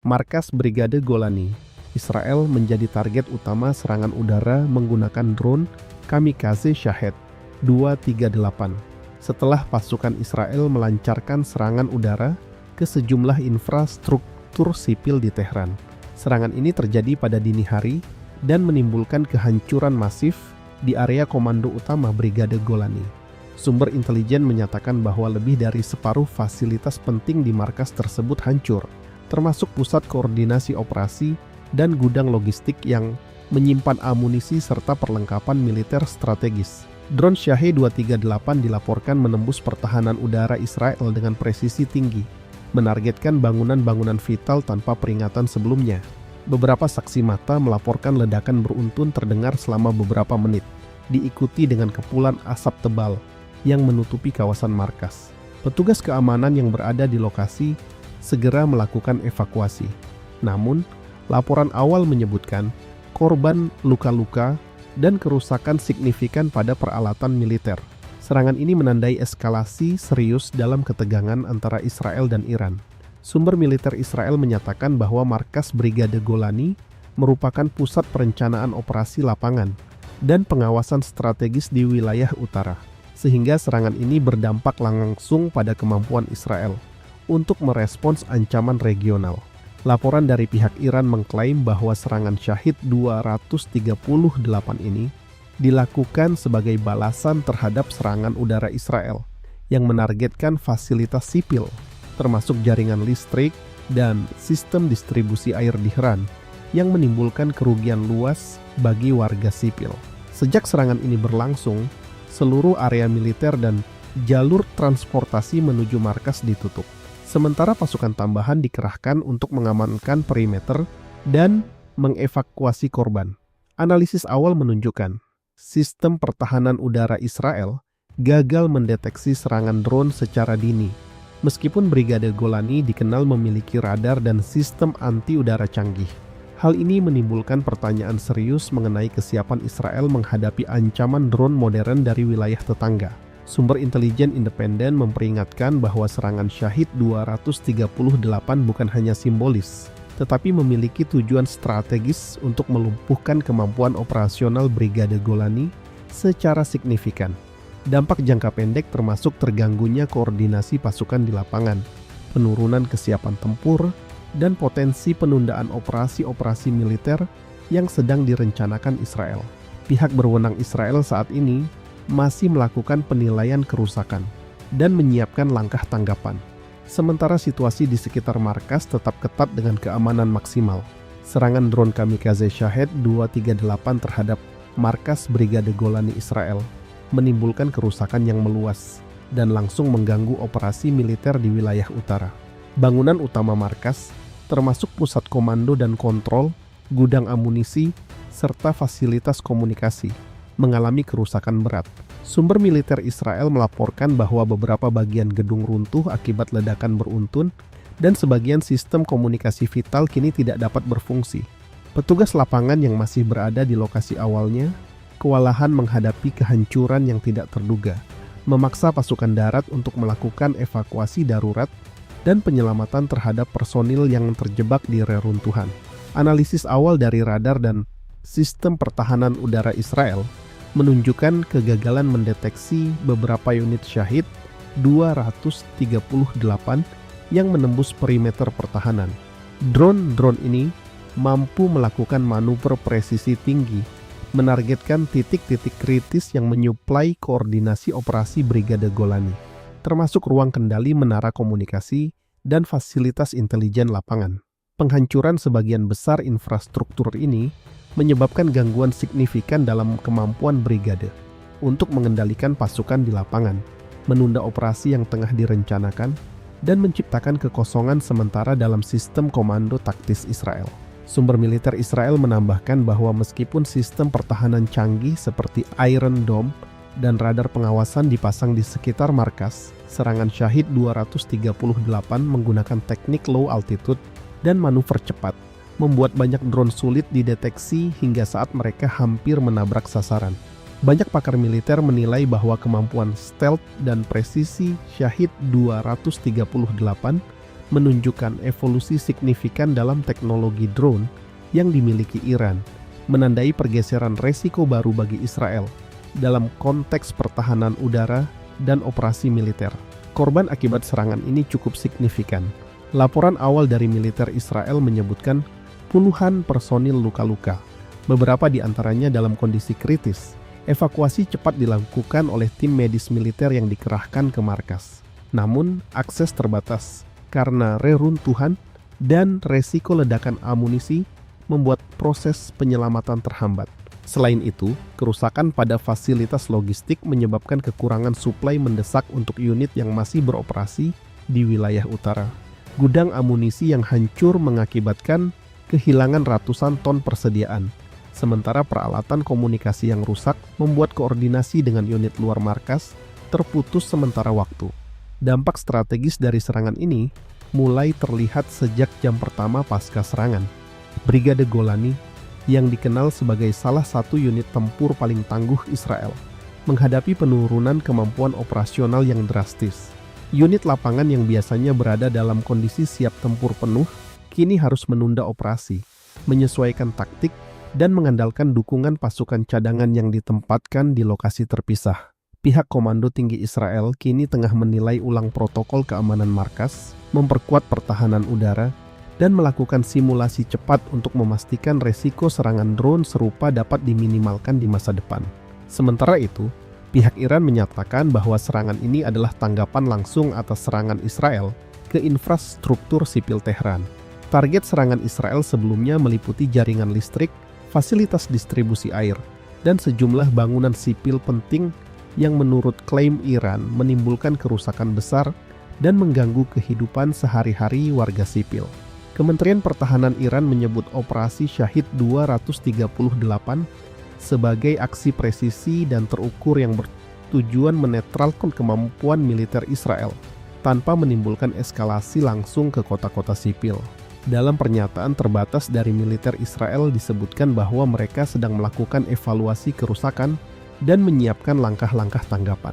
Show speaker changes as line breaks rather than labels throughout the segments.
Markas Brigade Golani, Israel menjadi target utama serangan udara menggunakan drone kamikaze Shahed 238 setelah pasukan Israel melancarkan serangan udara ke sejumlah infrastruktur sipil di Tehran. Serangan ini terjadi pada dini hari dan menimbulkan kehancuran masif di area komando utama Brigade Golani. Sumber intelijen menyatakan bahwa lebih dari separuh fasilitas penting di markas tersebut hancur, termasuk pusat koordinasi operasi dan gudang logistik yang menyimpan amunisi serta perlengkapan militer strategis. Drone Shahed 238 dilaporkan menembus pertahanan udara Israel dengan presisi tinggi, menargetkan bangunan-bangunan vital tanpa peringatan sebelumnya. Beberapa saksi mata melaporkan ledakan beruntun terdengar selama beberapa menit, diikuti dengan kepulan asap tebal yang menutupi kawasan markas. Petugas keamanan yang berada di lokasi segera melakukan evakuasi. Namun, laporan awal menyebutkan korban luka-luka dan kerusakan signifikan pada peralatan militer. Serangan ini menandai eskalasi serius dalam ketegangan antara Israel dan Iran. Sumber militer Israel menyatakan bahwa markas Brigade Golani merupakan pusat perencanaan operasi lapangan dan pengawasan strategis di wilayah utara, sehingga serangan ini berdampak langsung pada kemampuan Israel untuk merespons ancaman regional. Laporan dari pihak Iran mengklaim bahwa serangan Shahed 238 ini dilakukan sebagai balasan terhadap serangan udara Israel yang menargetkan fasilitas sipil, termasuk jaringan listrik dan sistem distribusi air di Iran, yang menimbulkan kerugian luas bagi warga sipil. Sejak serangan ini berlangsung, seluruh area militer dan jalur transportasi menuju markas ditutup. Sementara pasukan tambahan dikerahkan untuk mengamankan perimeter dan mengevakuasi korban. Analisis awal menunjukkan sistem pertahanan udara Israel gagal mendeteksi serangan drone secara dini. Meskipun Brigade Golani dikenal memiliki radar dan sistem anti-udara canggih. Hal ini menimbulkan pertanyaan serius mengenai kesiapan Israel menghadapi ancaman drone modern dari wilayah tetangga. Sumber intelijen independen memperingatkan bahwa serangan Shahed 238 bukan hanya simbolis, tetapi memiliki tujuan strategis untuk melumpuhkan kemampuan operasional Brigade Golani secara signifikan. Dampak jangka pendek termasuk terganggunya koordinasi pasukan di lapangan, penurunan kesiapan tempur, dan potensi penundaan operasi-operasi militer yang sedang direncanakan Israel. Pihak berwenang Israel saat ini masih melakukan penilaian kerusakan dan menyiapkan langkah tanggapan. Sementara situasi di sekitar markas tetap ketat dengan keamanan maksimal. Serangan drone kamikaze Shahed 238 terhadap markas Brigade Golani Israel menimbulkan kerusakan yang meluas dan langsung mengganggu operasi militer di wilayah utara. Bangunan utama markas, termasuk pusat komando dan kontrol, gudang amunisi, serta fasilitas komunikasi, mengalami kerusakan berat. Sumber militer Israel melaporkan bahwa beberapa bagian gedung runtuh akibat ledakan beruntun dan sebagian sistem komunikasi vital kini tidak dapat berfungsi. Petugas lapangan yang masih berada di lokasi awalnya kewalahan menghadapi kehancuran yang tidak terduga, memaksa pasukan darat untuk melakukan evakuasi darurat dan penyelamatan terhadap personil yang terjebak di reruntuhan. Analisis awal dari radar dan sistem pertahanan udara Israel menunjukkan kegagalan mendeteksi beberapa unit Shahed 238 yang menembus perimeter pertahanan. Drone-drone ini mampu melakukan manuver presisi tinggi, menargetkan titik-titik kritis yang menyuplai koordinasi operasi Brigade Golani, termasuk ruang kendali menara komunikasi dan fasilitas intelijen lapangan. Penghancuran sebagian besar infrastruktur ini menyebabkan gangguan signifikan dalam kemampuan brigade untuk mengendalikan pasukan di lapangan, menunda operasi yang tengah direncanakan, dan menciptakan kekosongan sementara dalam sistem komando taktis Israel. Sumber militer Israel menambahkan bahwa meskipun sistem pertahanan canggih seperti Iron Dome dan radar pengawasan dipasang di sekitar markas, serangan Shahed 238 menggunakan teknik low altitude dan manuver cepat, membuat banyak drone sulit dideteksi hingga saat mereka hampir menabrak sasaran. Banyak pakar militer menilai bahwa kemampuan stealth dan presisi Shahed 238 menunjukkan evolusi signifikan dalam teknologi drone yang dimiliki Iran, menandai pergeseran resiko baru bagi Israel dalam konteks pertahanan udara dan operasi militer. Korban akibat serangan ini cukup signifikan. Laporan awal dari militer Israel menyebutkan puluhan personil luka-luka, beberapa di antaranya dalam kondisi kritis. Evakuasi cepat dilakukan oleh tim medis militer yang dikerahkan ke markas. Namun, akses terbatas karena reruntuhan dan resiko ledakan amunisi membuat proses penyelamatan terhambat. Selain itu, kerusakan pada fasilitas logistik menyebabkan kekurangan suplai mendesak untuk unit yang masih beroperasi di wilayah utara. Gudang amunisi yang hancur mengakibatkan kehilangan ratusan ton persediaan, sementara peralatan komunikasi yang rusak membuat koordinasi dengan unit luar markas terputus sementara waktu. Dampak strategis dari serangan ini mulai terlihat sejak jam pertama pasca serangan. Brigade Golani, yang dikenal sebagai salah satu unit tempur paling tangguh Israel, menghadapi penurunan kemampuan operasional yang drastis. Unit lapangan yang biasanya berada dalam kondisi siap tempur penuh, kini harus menunda operasi, menyesuaikan taktik, dan mengandalkan dukungan pasukan cadangan yang ditempatkan di lokasi terpisah. Pihak Komando Tinggi Israel kini tengah menilai ulang protokol keamanan markas, memperkuat pertahanan udara, dan melakukan simulasi cepat untuk memastikan resiko serangan drone serupa dapat diminimalkan di masa depan. Sementara itu, pihak Iran menyatakan bahwa serangan ini adalah tanggapan langsung atas serangan Israel ke infrastruktur sipil Tehran. Target serangan Israel sebelumnya meliputi jaringan listrik, fasilitas distribusi air, dan sejumlah bangunan sipil penting yang menurut klaim Iran menimbulkan kerusakan besar dan mengganggu kehidupan sehari-hari warga sipil. Kementerian Pertahanan Iran menyebut operasi Syahid 238 sebagai aksi presisi dan terukur yang bertujuan menetralkan kemampuan militer Israel tanpa menimbulkan eskalasi langsung ke kota-kota sipil. Dalam pernyataan terbatas dari militer Israel disebutkan bahwa mereka sedang melakukan evaluasi kerusakan dan menyiapkan langkah-langkah tanggapan.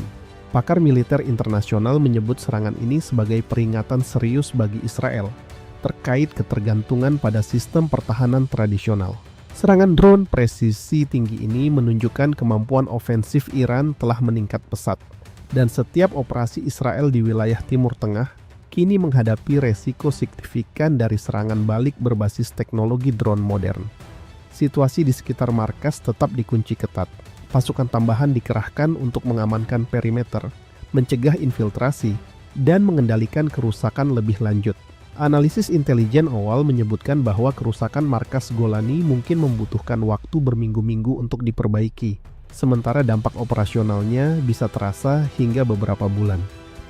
Pakar militer internasional menyebut serangan ini sebagai peringatan serius bagi Israel terkait ketergantungan pada sistem pertahanan tradisional. Serangan drone presisi tinggi ini menunjukkan kemampuan ofensif Iran telah meningkat pesat, dan setiap operasi Israel di wilayah Timur Tengah kini menghadapi resiko signifikan dari serangan balik berbasis teknologi drone modern. Situasi di sekitar markas tetap dikunci ketat. Pasukan tambahan dikerahkan untuk mengamankan perimeter, mencegah infiltrasi, dan mengendalikan kerusakan lebih lanjut. Analisis intelijen awal menyebutkan bahwa kerusakan markas Golani mungkin membutuhkan waktu berminggu-minggu untuk diperbaiki, sementara dampak operasionalnya bisa terasa hingga beberapa bulan.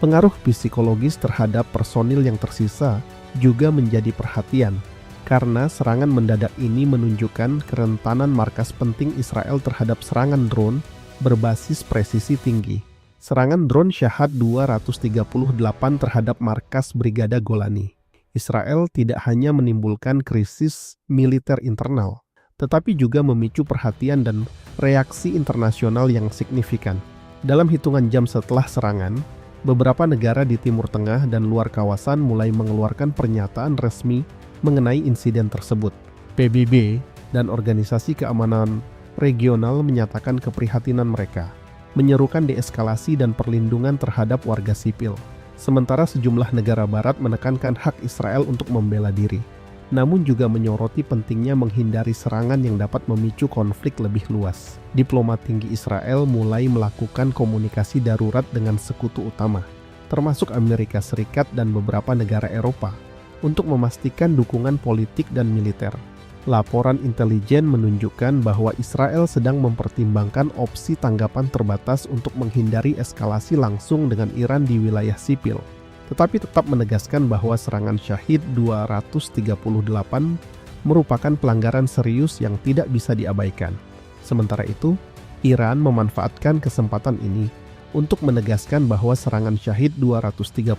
Pengaruh psikologis terhadap personil yang tersisa juga menjadi perhatian, karena serangan mendadak ini menunjukkan kerentanan markas penting Israel terhadap serangan drone berbasis presisi tinggi. Serangan drone Syahid 238 terhadap markas Brigade Golani Israel tidak hanya menimbulkan krisis militer internal, tetapi juga memicu perhatian dan reaksi internasional yang signifikan. Dalam hitungan jam setelah serangan, beberapa negara di Timur Tengah dan luar kawasan mulai mengeluarkan pernyataan resmi mengenai insiden tersebut. PBB dan Organisasi Keamanan Regional menyatakan keprihatinan mereka, menyerukan deeskalasi dan perlindungan terhadap warga sipil. Sementara sejumlah negara barat menekankan hak Israel untuk membela diri, namun juga menyoroti pentingnya menghindari serangan yang dapat memicu konflik lebih luas. Diplomat tinggi Israel mulai melakukan komunikasi darurat dengan sekutu utama, termasuk Amerika Serikat dan beberapa negara Eropa, untuk memastikan dukungan politik dan militer. Laporan intelijen menunjukkan bahwa Israel sedang mempertimbangkan opsi tanggapan terbatas untuk menghindari eskalasi langsung dengan Iran di wilayah sipil, tetapi tetap menegaskan bahwa serangan Syahid 238 merupakan pelanggaran serius yang tidak bisa diabaikan. Sementara itu, Iran memanfaatkan kesempatan ini untuk menegaskan bahwa serangan Syahid 238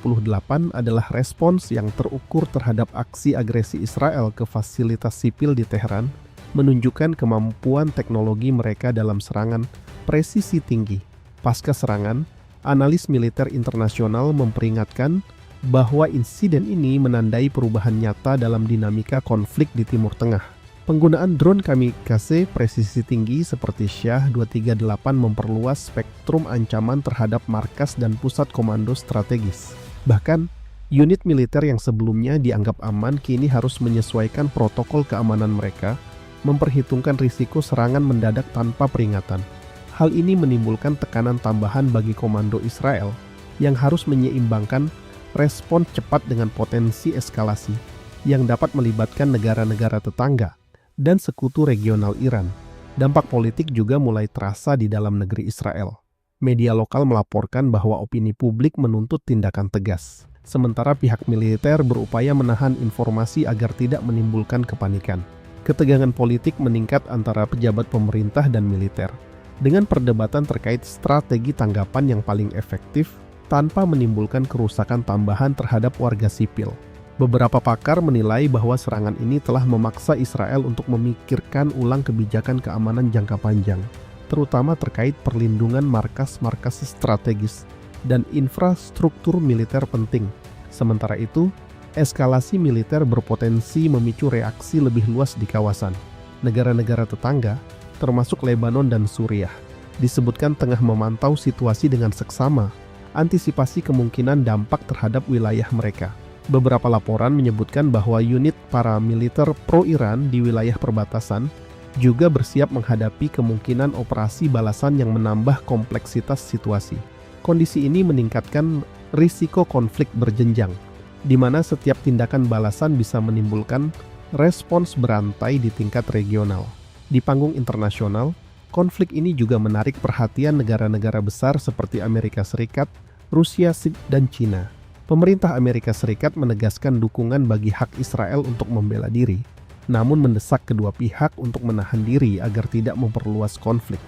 adalah respons yang terukur terhadap aksi agresi Israel ke fasilitas sipil di Teheran, menunjukkan kemampuan teknologi mereka dalam serangan presisi tinggi. Pasca serangan, analis militer internasional memperingatkan bahwa insiden ini menandai perubahan nyata dalam dinamika konflik di Timur Tengah. Penggunaan drone kamikaze presisi tinggi seperti Shah 238 memperluas spektrum ancaman terhadap markas dan pusat komando strategis. Bahkan, unit militer yang sebelumnya dianggap aman kini harus menyesuaikan protokol keamanan mereka, memperhitungkan risiko serangan mendadak tanpa peringatan. Hal ini menimbulkan tekanan tambahan bagi komando Israel yang harus menyeimbangkan respon cepat dengan potensi eskalasi yang dapat melibatkan negara-negara tetangga dan sekutu regional Iran. Dampak politik juga mulai terasa di dalam negeri Israel. Media lokal melaporkan bahwa opini publik menuntut tindakan tegas, sementara pihak militer berupaya menahan informasi agar tidak menimbulkan kepanikan. Ketegangan politik meningkat antara pejabat pemerintah dan militer, dengan perdebatan terkait strategi tanggapan yang paling efektif tanpa menimbulkan kerusakan tambahan terhadap warga sipil. Beberapa pakar menilai bahwa serangan ini telah memaksa Israel untuk memikirkan ulang kebijakan keamanan jangka panjang, terutama terkait perlindungan markas-markas strategis dan infrastruktur militer penting. Sementara itu, eskalasi militer berpotensi memicu reaksi lebih luas di kawasan. Negara-negara tetangga, termasuk Lebanon dan Suriah, disebutkan tengah memantau situasi dengan seksama, antisipasi kemungkinan dampak terhadap wilayah mereka. Beberapa laporan menyebutkan bahwa unit paramiliter pro-Iran di wilayah perbatasan juga bersiap menghadapi kemungkinan operasi balasan yang menambah kompleksitas situasi. Kondisi ini meningkatkan risiko konflik berjenjang, di mana setiap tindakan balasan bisa menimbulkan respons berantai di tingkat regional. Di panggung internasional, konflik ini juga menarik perhatian negara-negara besar seperti Amerika Serikat, Rusia, dan Cina. Pemerintah Amerika Serikat menegaskan dukungan bagi hak Israel untuk membela diri, namun mendesak kedua pihak untuk menahan diri agar tidak memperluas konflik.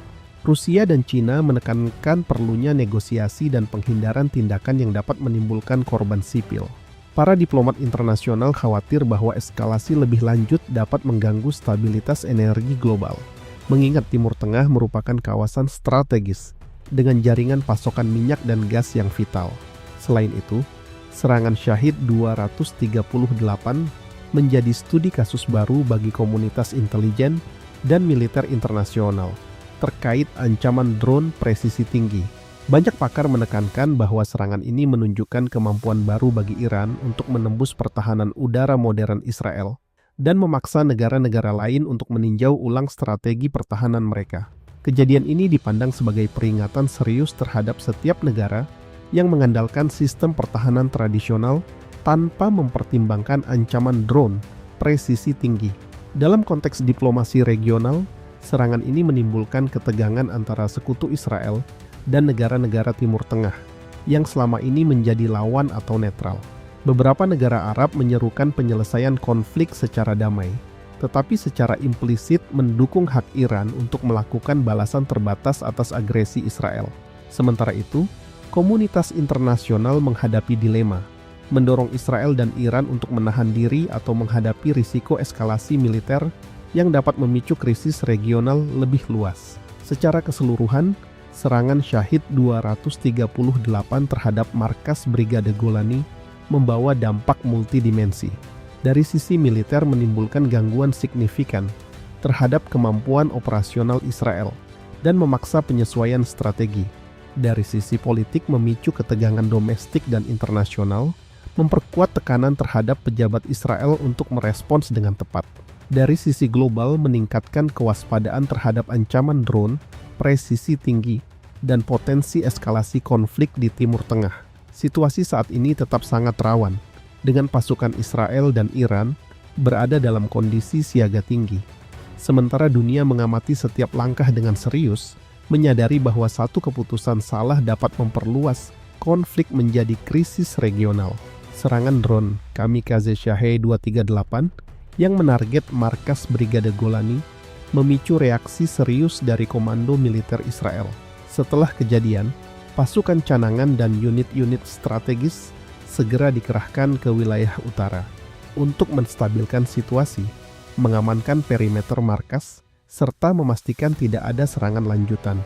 Rusia dan Cina menekankan perlunya negosiasi dan penghindaran tindakan yang dapat menimbulkan korban sipil. Para diplomat internasional khawatir bahwa eskalasi lebih lanjut dapat mengganggu stabilitas energi global, mengingat Timur Tengah merupakan kawasan strategis dengan jaringan pasokan minyak dan gas yang vital. Selain itu, serangan Syahid 238 menjadi studi kasus baru bagi komunitas intelijen dan militer internasional terkait ancaman drone presisi tinggi. Banyak pakar menekankan bahwa serangan ini menunjukkan kemampuan baru bagi Iran untuk menembus pertahanan udara modern Israel dan memaksa negara-negara lain untuk meninjau ulang strategi pertahanan mereka. Kejadian ini dipandang sebagai peringatan serius terhadap setiap negara yang mengandalkan sistem pertahanan tradisional tanpa mempertimbangkan ancaman drone presisi tinggi. Dalam konteks diplomasi regional, serangan ini menimbulkan ketegangan antara sekutu Israel dan negara-negara Timur Tengah yang selama ini menjadi lawan atau netral. Beberapa negara Arab menyerukan penyelesaian konflik secara damai, tetapi secara implisit mendukung hak Iran untuk melakukan balasan terbatas atas agresi Israel. Sementara itu, komunitas internasional menghadapi dilema, mendorong Israel dan Iran untuk menahan diri atau menghadapi risiko eskalasi militer yang dapat memicu krisis regional lebih luas. Secara keseluruhan, serangan Syahid 238 terhadap markas Brigade Golani membawa dampak multidimensi. Dari sisi militer menimbulkan gangguan signifikan terhadap kemampuan operasional Israel dan memaksa penyesuaian strategi. Dari sisi politik memicu ketegangan domestik dan internasional, memperkuat tekanan terhadap pejabat Israel untuk merespons dengan tepat. Dari sisi global meningkatkan kewaspadaan terhadap ancaman drone presisi tinggi, dan potensi eskalasi konflik di Timur Tengah. Situasi saat ini tetap sangat rawan, dengan pasukan Israel dan Iran berada dalam kondisi siaga tinggi. Sementara dunia mengamati setiap langkah dengan serius, menyadari bahwa satu keputusan salah dapat memperluas konflik menjadi krisis regional. Serangan drone kamikaze Shahed 238 yang menarget markas Brigade Golani memicu reaksi serius dari komando militer Israel. Setelah kejadian, pasukan canangan dan unit-unit strategis segera dikerahkan ke wilayah utara untuk menstabilkan situasi, mengamankan perimeter markas, serta memastikan tidak ada serangan lanjutan.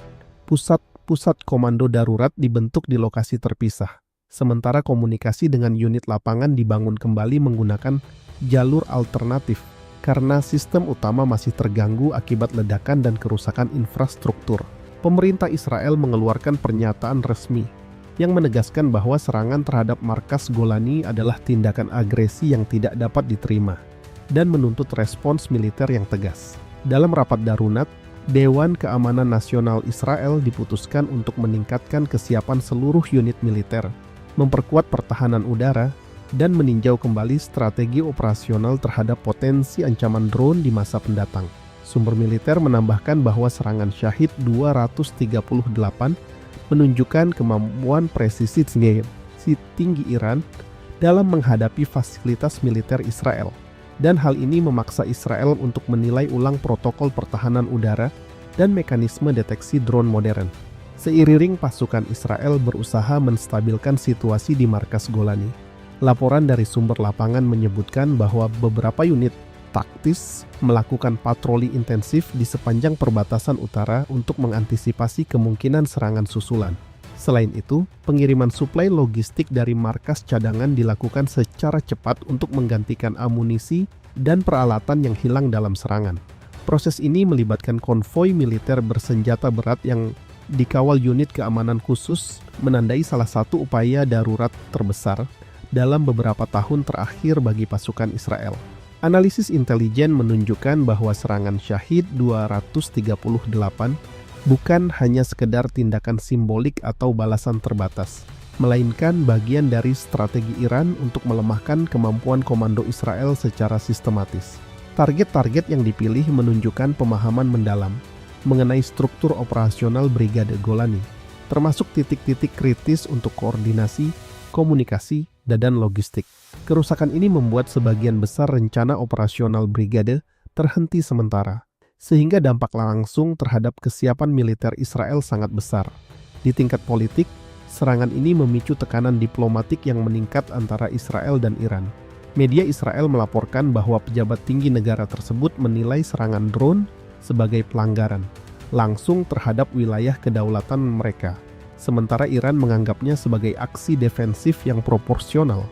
Pusat-pusat komando darurat dibentuk di lokasi terpisah, sementara komunikasi dengan unit lapangan dibangun kembali menggunakan jalur alternatif karena sistem utama masih terganggu akibat ledakan dan kerusakan infrastruktur. Pemerintah Israel mengeluarkan pernyataan resmi yang menegaskan bahwa serangan terhadap markas Golani adalah tindakan agresi yang tidak dapat diterima dan menuntut respons militer yang tegas. Dalam rapat darurat, Dewan Keamanan Nasional Israel diputuskan untuk meningkatkan kesiapan seluruh unit militer, memperkuat pertahanan udara, dan meninjau kembali strategi operasional terhadap potensi ancaman drone di masa pendatang. Sumber militer menambahkan bahwa serangan Syahid 238 menunjukkan kemampuan presisi tinggi Iran dalam menghadapi fasilitas militer Israel. Dan hal ini memaksa Israel untuk menilai ulang protokol pertahanan udara dan mekanisme deteksi drone modern. Seiring pasukan Israel berusaha menstabilkan situasi di markas Golani, laporan dari sumber lapangan menyebutkan bahwa beberapa unit taktis melakukan patroli intensif di sepanjang perbatasan utara untuk mengantisipasi kemungkinan serangan susulan. Selain itu, pengiriman suplai logistik dari markas cadangan dilakukan secara cepat untuk menggantikan amunisi dan peralatan yang hilang dalam serangan. Proses ini melibatkan konvoi militer bersenjata berat yang dikawal unit keamanan khusus, menandai salah satu upaya darurat terbesar dalam beberapa tahun terakhir bagi pasukan Israel. Analisis intelijen menunjukkan bahwa serangan Syahid 238 bukan hanya sekedar tindakan simbolik atau balasan terbatas, melainkan bagian dari strategi Iran untuk melemahkan kemampuan komando Israel secara sistematis. Target-target yang dipilih menunjukkan pemahaman mendalam mengenai struktur operasional Brigade Golani, termasuk titik-titik kritis untuk koordinasi, komunikasi, dan logistik. Kerusakan ini membuat sebagian besar rencana operasional brigade terhenti sementara, sehingga dampak langsung terhadap kesiapan militer Israel sangat besar. Di tingkat politik, serangan ini memicu tekanan diplomatik yang meningkat antara Israel dan Iran. Media Israel melaporkan bahwa pejabat tinggi negara tersebut menilai serangan drone sebagai pelanggaran langsung terhadap wilayah kedaulatan mereka, sementara Iran menganggapnya sebagai aksi defensif yang proporsional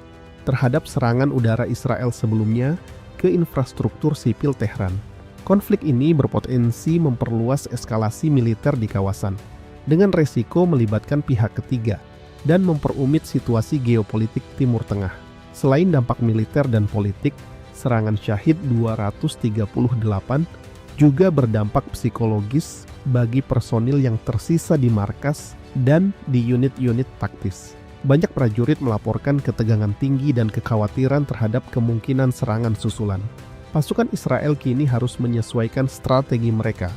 terhadap serangan udara Israel sebelumnya ke infrastruktur sipil Tehran. Konflik ini berpotensi memperluas eskalasi militer di kawasan, dengan resiko melibatkan pihak ketiga dan memperumit situasi geopolitik Timur Tengah. Selain dampak militer dan politik, serangan Syahid 238 juga berdampak psikologis bagi personil yang tersisa di markas dan di unit-unit taktis. Banyak prajurit melaporkan ketegangan tinggi dan kekhawatiran terhadap kemungkinan serangan susulan. Pasukan Israel kini harus menyesuaikan strategi mereka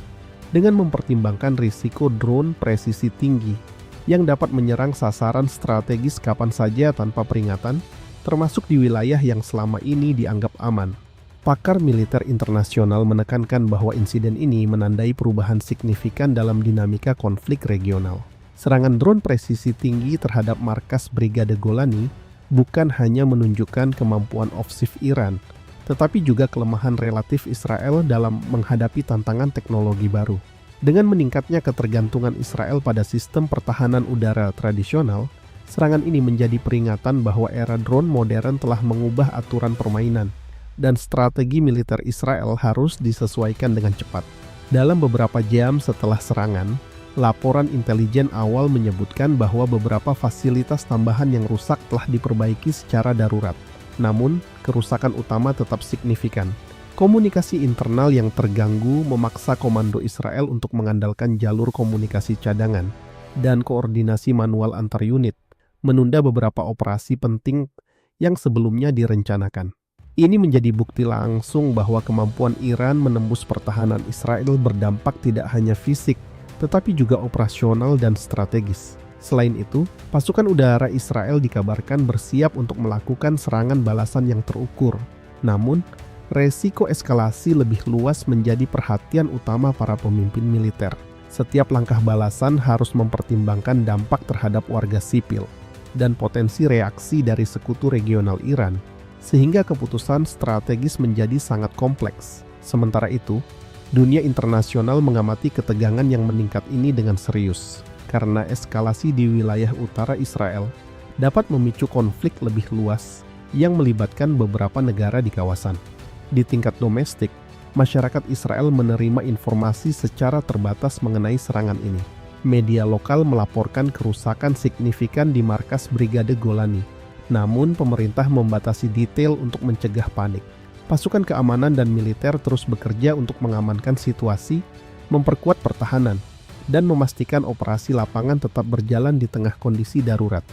dengan mempertimbangkan risiko drone presisi tinggi yang dapat menyerang sasaran strategis kapan saja tanpa peringatan, termasuk di wilayah yang selama ini dianggap aman. Pakar militer internasional menekankan bahwa insiden ini menandai perubahan signifikan dalam dinamika konflik regional. Serangan drone presisi tinggi terhadap markas Brigade Golani bukan hanya menunjukkan kemampuan ofensif Iran, tetapi juga kelemahan relatif Israel dalam menghadapi tantangan teknologi baru. Dengan meningkatnya ketergantungan Israel pada sistem pertahanan udara tradisional, serangan ini menjadi peringatan bahwa era drone modern telah mengubah aturan permainan, dan strategi militer Israel harus disesuaikan dengan cepat. Dalam beberapa jam setelah serangan, laporan intelijen awal menyebutkan bahwa beberapa fasilitas tambahan yang rusak telah diperbaiki secara darurat. Namun, kerusakan utama tetap signifikan. Komunikasi internal yang terganggu memaksa komando Israel untuk mengandalkan jalur komunikasi cadangan dan koordinasi manual antar unit, menunda beberapa operasi penting yang sebelumnya direncanakan. Ini menjadi bukti langsung bahwa kemampuan Iran menembus pertahanan Israel berdampak tidak hanya fisik, tetapi juga operasional dan strategis. Selain itu, pasukan udara Israel dikabarkan bersiap untuk melakukan serangan balasan yang terukur. Namun, resiko eskalasi lebih luas menjadi perhatian utama para pemimpin militer. Setiap langkah balasan harus mempertimbangkan dampak terhadap warga sipil dan potensi reaksi dari sekutu regional Iran, sehingga keputusan strategis menjadi sangat kompleks. Sementara itu, dunia internasional mengamati ketegangan yang meningkat ini dengan serius, karena eskalasi di wilayah utara Israel dapat memicu konflik lebih luas yang melibatkan beberapa negara di kawasan. Di tingkat domestik, masyarakat Israel menerima informasi secara terbatas mengenai serangan ini. Media lokal melaporkan kerusakan signifikan di markas Brigade Golani. Namun, pemerintah membatasi detail untuk mencegah panik. Pasukan keamanan dan militer terus bekerja untuk mengamankan situasi, memperkuat pertahanan, dan memastikan operasi lapangan tetap berjalan di tengah kondisi darurat.